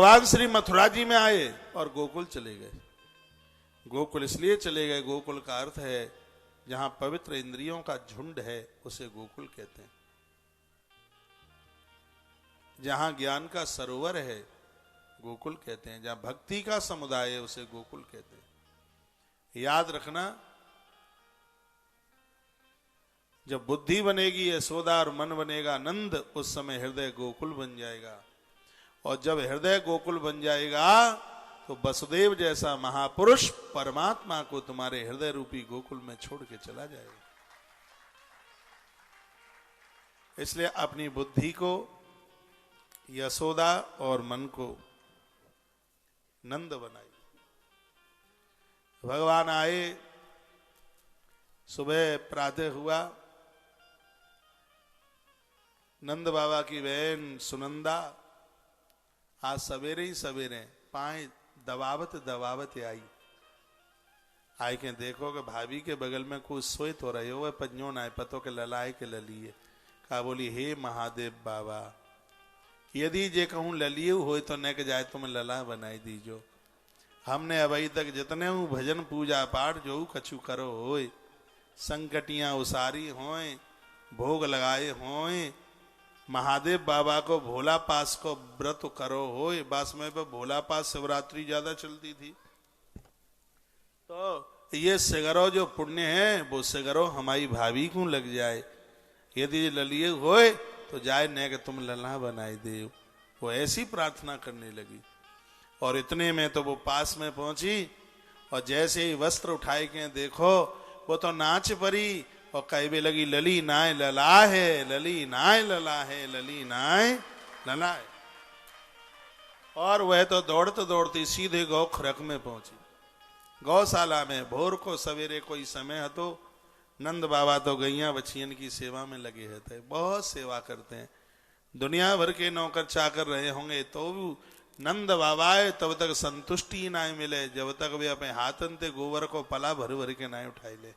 भगवान श्री मथुरा जी में आए और गोकुल चले गए। गोकुल इसलिए चले गए, गोकुल का अर्थ है जहां पवित्र इंद्रियों का झुंड है उसे गोकुल कहते हैं। जहां ज्ञान का सरोवर है गोकुल कहते हैं। जहां भक्ति का समुदाय है उसे गोकुल कहते हैं। याद रखना, जब बुद्धि बनेगी यशोदा और मन बनेगा नंद, उस समय हृदय गोकुल बन जाएगा। और जब हृदय गोकुल बन जाएगा तो वसुदेव जैसा महापुरुष परमात्मा को तुम्हारे हृदय रूपी गोकुल में छोड़ के चला जाएगा। इसलिए अपनी बुद्धि को यशोदा और मन को नंद बनाइए। भगवान आए, सुबह प्रातः हुआ, नंद बाबा की बहन सुनंदा आज सवेरे ही सवेरे पाए दबावत दबावत आई के देखो कि भाभी के बगल में कुछ सोइत हो रही हो, वह पंजो ना पतो के ललाए के ललिए। कहा बोली, हे महादेव बाबा, यदि जे कहूं ललिए हो तो न के जाए तुम लला बनाई दीजो। हमने अभी तक जितने हूं भजन पूजा पाठ जो कछु करो होए, संकटियां उसारी होए, भोग लगाए होए, महादेव बाबा को भोला पास को व्रत करो होए। बास में पे भोला पास शिवरात्रि ज्यादा चलती थी, तो ये सिगरो जो पुण्य है वो सिगरो हमारी भाभी को लग जाए। यदि ललिए होए तो जाए न कि तुम लल्ला बनाई दे। वो ऐसी प्रार्थना करने लगी और इतने में तो वो पास में पहुंची और जैसे ही वस्त्र उठाए के देखो वो तो नाच पड़ी और कहने लगी, लली नाय लला है, लली नाय लला है, लली नाय लला है। और वह तो दौड़ते दौड़ती सीधे गौ खरक में पहुंची। गौशाला में भोर को सवेरे कोई समय तो नंद बाबा तो गैया बछियन की सेवा में लगे रहते हैं, बहुत सेवा करते हैं। दुनिया भर के नौकर चाकर रहे होंगे तो नंद बाबा है तब तक संतुष्टि ना मिले जब तक वे अपने हाथन ते गोबर को पला भर भर के ना उठाई ले।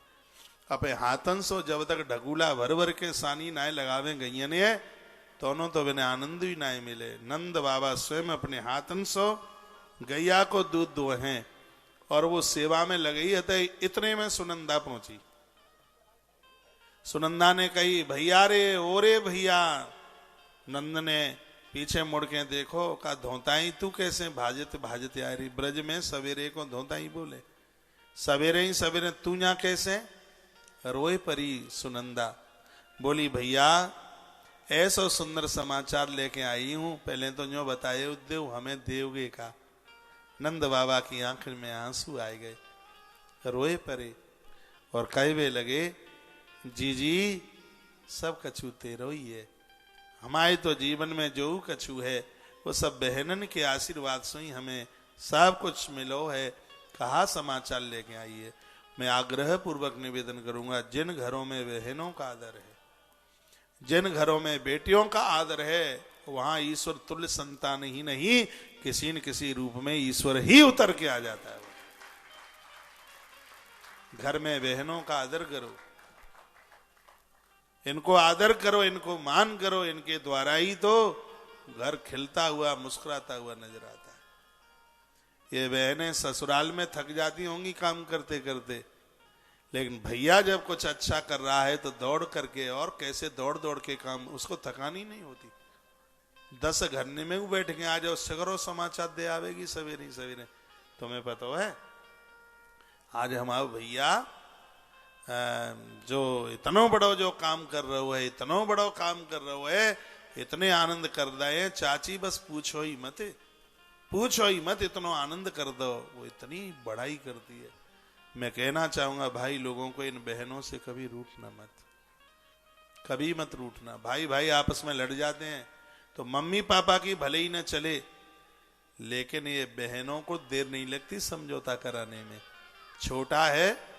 अपने हाथन सो जब तक ढगूला भर भर के सानी नाय लगावे गैया ने दोनों तो बिना आनंद भी ना मिले। नंद बाबा स्वयं अपने हाथन सो गैया को दूध दुहे हैं और वो सेवा में लगी है। इतने में सुनंदा पहुंची। सुनंदा ने कही, भैया रे ओ रे भैया। नंद ने पीछे मुड़ के देखो, का धोताई तू कैसे भाजत भाजत आ रही। ब्रज में सवेरे को धोताई बोले, सवेरे ही सवेरे तू ना कैसे। रोए परी सुनंदा, बोली भैया ऐसा सुंदर समाचार लेके आई हूं, पहले तो जो बताए उद्देव हमें देवगे का। नंद बाबा की आंख में आंसू आए गए, रोए परे और कहवे लगे, जी सब कछु तेरो ही है। हमारे तो जीवन में जो कछु है वो सब बहनन के आशीर्वाद से ही हमें सब कुछ मिलो है। कहा समाचार लेके आई है। मैं आग्रह पूर्वक निवेदन करूंगा, जिन घरों में बहनों का आदर है, जिन घरों में बेटियों का आदर है, वहां ईश्वर तुल्य संतान ही नहीं किसी न किसी रूप में ईश्वर ही उतर के आ जाता है। घर में बहनों का आदर करो, इनको आदर करो, इनको मान करो, इनके द्वारा ही तो घर खिलता हुआ मुस्कुराता हुआ नजर आता है। ये बहनें ससुराल में थक जाती होंगी काम करते करते, लेकिन भैया जब कुछ अच्छा कर रहा है तो दौड़ करके, और कैसे दौड़ दौड़ के काम, उसको थकानी नहीं होती। 10 घरने में वो बैठ के आ जाओ, सगरो समाचार दे आवेगी सवेरे सवेरे। तुम्हें पता है आज हमारे भैया जो इतनो बड़ो जो काम कर रहे हो है, इतनो बड़ो काम कर रहे हो है, इतने आनंद कर रहे हैं चाची, बस पूछो ही मत, पूछो ही मत, इतना आनंद कर दो। वो इतनी बड़ाई करती है। मैं कहना चाहूंगा भाई लोगों को, इन बहनों से कभी रूठना मत, कभी मत रूठना। भाई भाई आपस में लड़ जाते हैं तो मम्मी पापा की भले ही न चले, लेकिन ये बहनों को देर नहीं लगती समझौता कराने में। छोटा है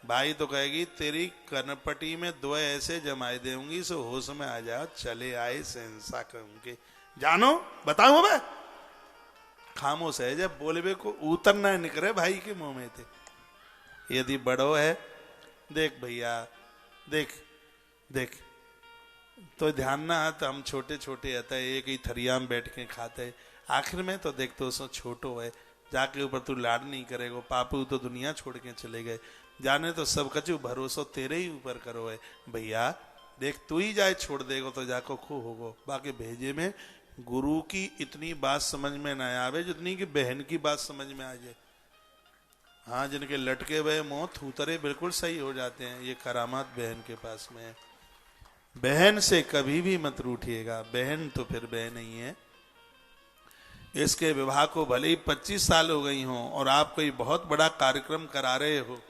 भाई तो कहेगी तेरी कनपटी में 2 ऐसे जमाए देंगी सो होश में आ जाओ, चले आए सहसा के जानो बताओ बे। खामोश है जब बोले को उतरना निकले भाई के मुंह में थे। यदि बड़ो है, देख भैया देख देख, तो ध्यान ना तो हम छोटे छोटे आता है एक ही थरिया में बैठ के खाते, आखिर में तो देख तो सो छोटो है, जाके ऊपर तू लाड नहीं करेगो, पापू तो दुनिया छोड़ के चले गए, जाने तो सब कछु भरोसो तेरे ही ऊपर करो है। भैया देख तू ही जाए छोड़ देगो तो जाको खो होगो, बाकी भेजे में गुरु की इतनी बात समझ में ना आवे जितनी कि बहन की बात समझ में आ जाए। हाँ, जिनके लटके हुए मौत उतरे बिल्कुल सही हो जाते हैं, ये करामात बहन के पास में है। बहन से कभी भी मत रूठिएगा, बहन तो फिर बहन ही है। इसके विवाह को भले ही 25 साल हो गई हो और आप कोई बहुत बड़ा कार्यक्रम करा रहे हो,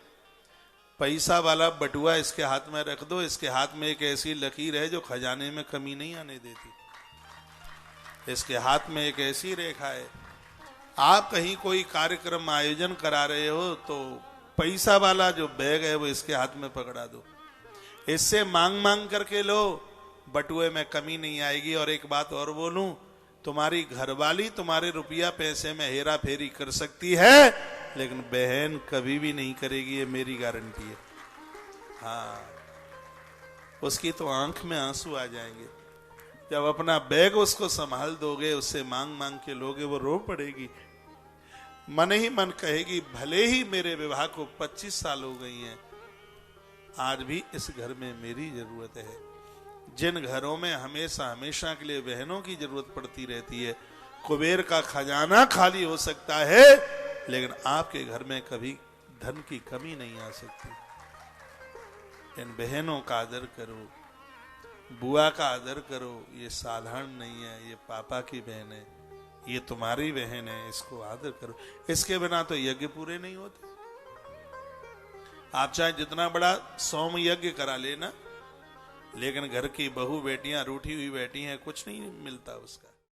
पैसा वाला बटुआ इसके हाथ में रख दो, इसके हाथ में एक ऐसी लकीर है जो खजाने में कमी नहीं आने देती। इसके हाथ में एक ऐसी रेखा है, आप कहीं कोई कार्यक्रम आयोजन करा रहे हो तो पैसा वाला जो बैग है वो इसके हाथ में पकड़ा दो, इससे मांग मांग करके लो, बटुए में कमी नहीं आएगी। और एक बात और बोलूं, तुम्हारी घरवाली तुम्हारे रुपया पैसे में हेरा फेरी कर सकती है, लेकिन बहन कभी भी नहीं करेगी, ये मेरी गारंटी है। हाँ, उसकी तो आंख में आंसू आ जाएंगे जब अपना बैग उसको संभाल दोगे, उससे मांग मांग के लोगे, वो रो पड़ेगी, मन ही मन कहेगी भले ही मेरे विवाह को 25 साल हो गई हैं, आज भी इस घर में मेरी जरूरत है। जिन घरों में हमेशा हमेशा के लिए बहनों की जरूरत पड़ती रहती है, कुबेर का खजाना खाली हो सकता है लेकिन आपके घर में कभी धन की कमी नहीं आ सकती। इन बहनों का आदर करो, बुआ का आदर करो, ये साधारण नहीं है, ये पापा की बहन है, ये तुम्हारी बहन है, इसको आदर करो। इसके बिना तो यज्ञ पूरे नहीं होते। आप चाहे जितना बड़ा सोम यज्ञ करा लेना, लेकिन घर की बहू बेटियां रूठी हुई बैठी हैं, कुछ नहीं मिलता उसका।